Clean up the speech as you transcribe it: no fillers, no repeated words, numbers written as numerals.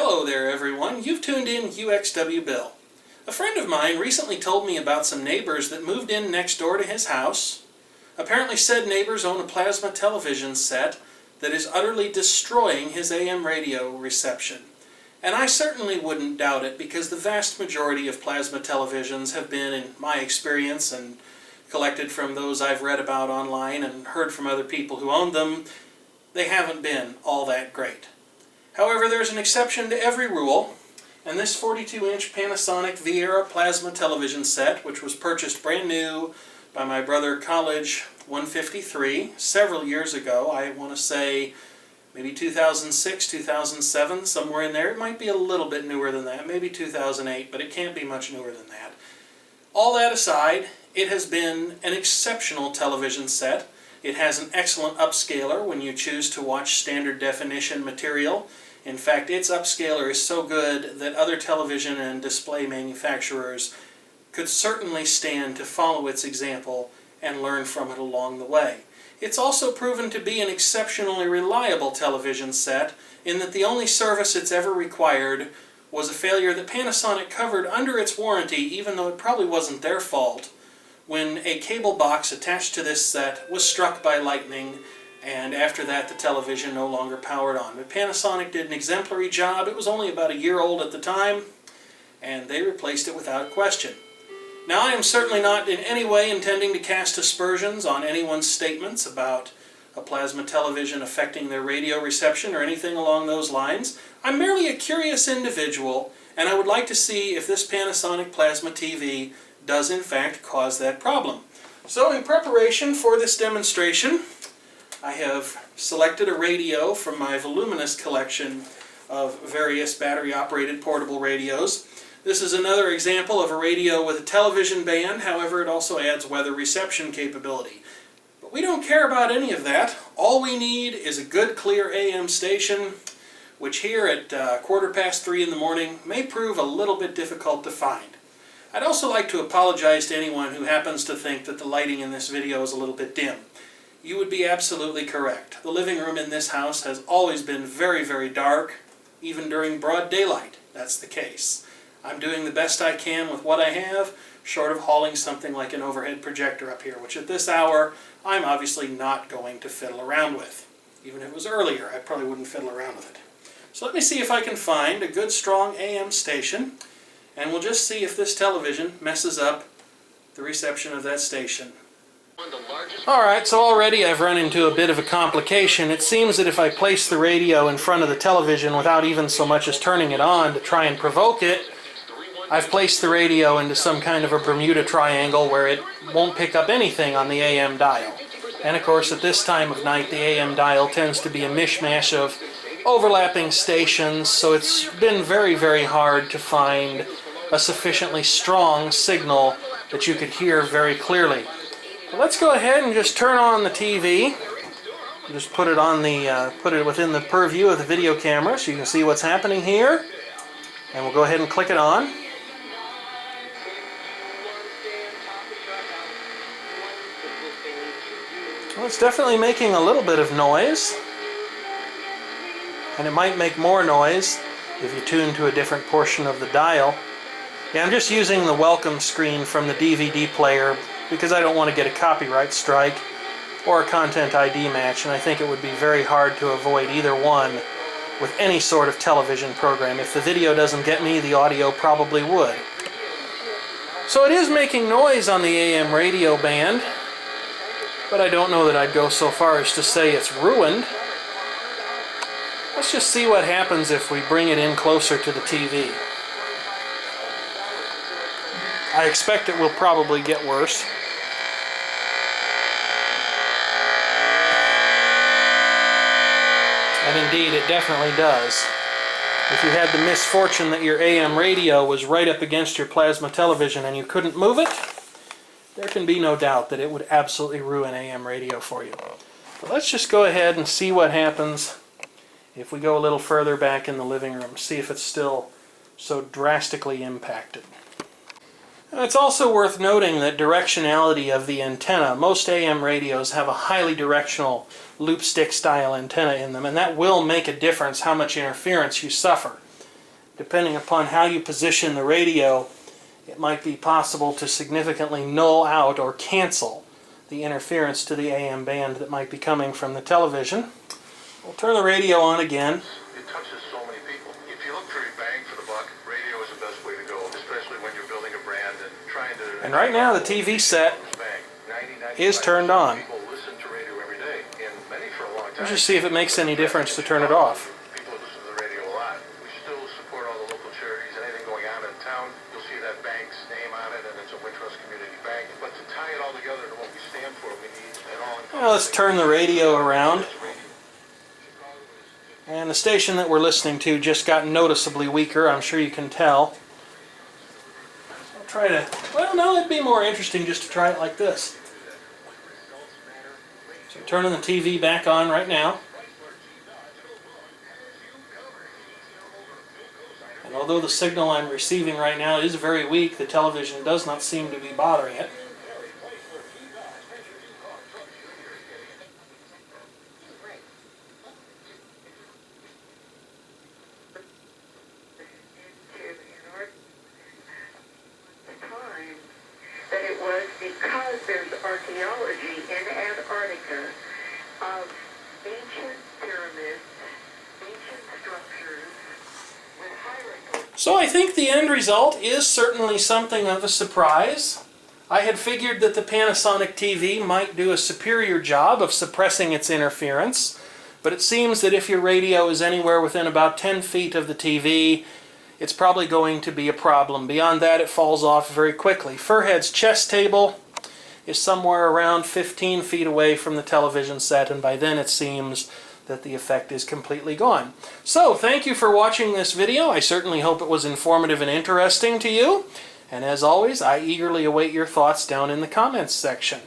Hello there everyone, you've tuned in uxwbill. A friend of mine recently told me about some neighbors that moved in next door to his house. Apparently said neighbors own a plasma television set that is utterly destroying his AM radio reception. And I certainly wouldn't doubt it, because the vast majority of plasma televisions have been, in my experience and collected from those I've read about online and heard from other people who owned them, they haven't been all that great. However, there's an exception to every rule, and this 42-inch Panasonic Viera plasma television set, which was purchased brand new by my brother College 153 several years ago, I want to say maybe 2006, 2007, somewhere in there. It might be a little bit newer than that, maybe 2008, but it can't be much newer than that. All that aside, it has been an exceptional television set. It has an excellent upscaler when you choose to watch standard definition material. In fact, its upscaler is so good that other television and display manufacturers could certainly stand to follow its example and learn from it along the way. It's also proven to be an exceptionally reliable television set, in that the only service it's ever required was a failure that Panasonic covered under its warranty, even though it probably wasn't their fault, when a cable box attached to this set was struck by lightning, and after that the television no longer powered on. But Panasonic did an exemplary job. It was only about a year old at the time, and they replaced it without question. Now, I am certainly not in any way intending to cast aspersions on anyone's statements about a plasma television affecting their radio reception or anything along those lines. I'm merely a curious individual, and I would like to see if this Panasonic plasma TV does in fact cause that problem. So in preparation for this demonstration, I have selected a radio from my voluminous collection of various battery-operated portable radios. This is another example of a radio with a television band, however it also adds weather reception capability. But we don't care about any of that. All we need is a good clear AM station, which here at 3:15 in the morning may prove a little bit difficult to find. I'd also like to apologize to anyone who happens to think that the lighting in this video is a little bit dim. You would be absolutely correct. The living room in this house has always been very, very dark, even during broad daylight. That's the case. I'm doing the best I can with what I have, short of hauling something like an overhead projector up here, which at this hour I'm obviously not going to fiddle around with. Even if it was earlier, I probably wouldn't fiddle around with it. So let me see if I can find a good strong AM station, and we'll just see if this television messes up the reception of that station. Alright, so already I've run into a bit of a complication. It seems that if I place the radio in front of the television without even so much as turning it on to try and provoke it, I've placed the radio into some kind of a Bermuda Triangle where it won't pick up anything on the AM dial. And of course at this time of night the AM dial tends to be a mishmash of overlapping stations, so it's been very, very hard to find a sufficiently strong signal that you could hear very clearly. But let's go ahead and just turn on the TV. Just put it on the put it within the purview of the video camera so you can see what's happening here. And we'll go ahead and click it on. Well, it's definitely making a little bit of noise, and it might make more noise if you tune to a different portion of the dial. Yeah, I'm just using the welcome screen from the DVD player because I don't want to get a copyright strike or a content ID match, and I think it would be very hard to avoid either one with any sort of television program. If the video doesn't get me, the audio probably would. So it is making noise on the AM radio band, but I don't know that I'd go so far as to say it's ruined. Let's just see what happens if we bring it in closer to the TV. I expect it will probably get worse. And indeed, it definitely does. If you had the misfortune that your AM radio was right up against your plasma television and you couldn't move it, there can be no doubt that it would absolutely ruin AM radio for you. But let's just go ahead and see what happens if we go a little further back in the living room, see if it's still so drastically impacted. And it's also worth noting that directionality of the antenna. Most AM radios have a highly directional loop stick style antenna in them, and that will make a difference how much interference you suffer. depending upon how you position the radio, it might be possible to significantly null out or cancel the interference to the AM band that might be coming from the television. We'll turn the radio on again. It touches so many people. If you look for your bang for the buck, radio is the best way to go, especially when you're building a brand and trying to... And right now the TV set is turned on. People listen to radio every day, and many for a long time. Let's just see if it makes any difference to turn it off. People listen to the radio a lot. We still support all the local charities. Anything going on in town, you'll see that bank's name on it, and it's a Wintrust Community Bank. But to tie it all together to what we stand for, we need an all-encompassing... Well, let's turn the radio around. And the station that we're listening to just got noticeably weaker, I'm sure you can tell. I'll try to... Well, no, it'd be more interesting just to try it like this. So turning the TV back on right now. And although the signal I'm receiving right now is very weak, the television does not seem to be bothering it. That it was because there's archaeology in Antarctica of ancient pyramids, ancient structures with hieroglyphs. So I think the end result is certainly something of a surprise. I had figured that the Panasonic TV might do a superior job of suppressing its interference, but it seems that if your radio is anywhere within about 10 feet of the TV, it's probably going to be a problem. Beyond that, it falls off very quickly. Furhead's chess table is somewhere around 15 feet away from the television set, and by then it seems that the effect is completely gone. So, thank you for watching this video. I certainly hope it was informative and interesting to you. And as always, I eagerly await your thoughts down in the comments section.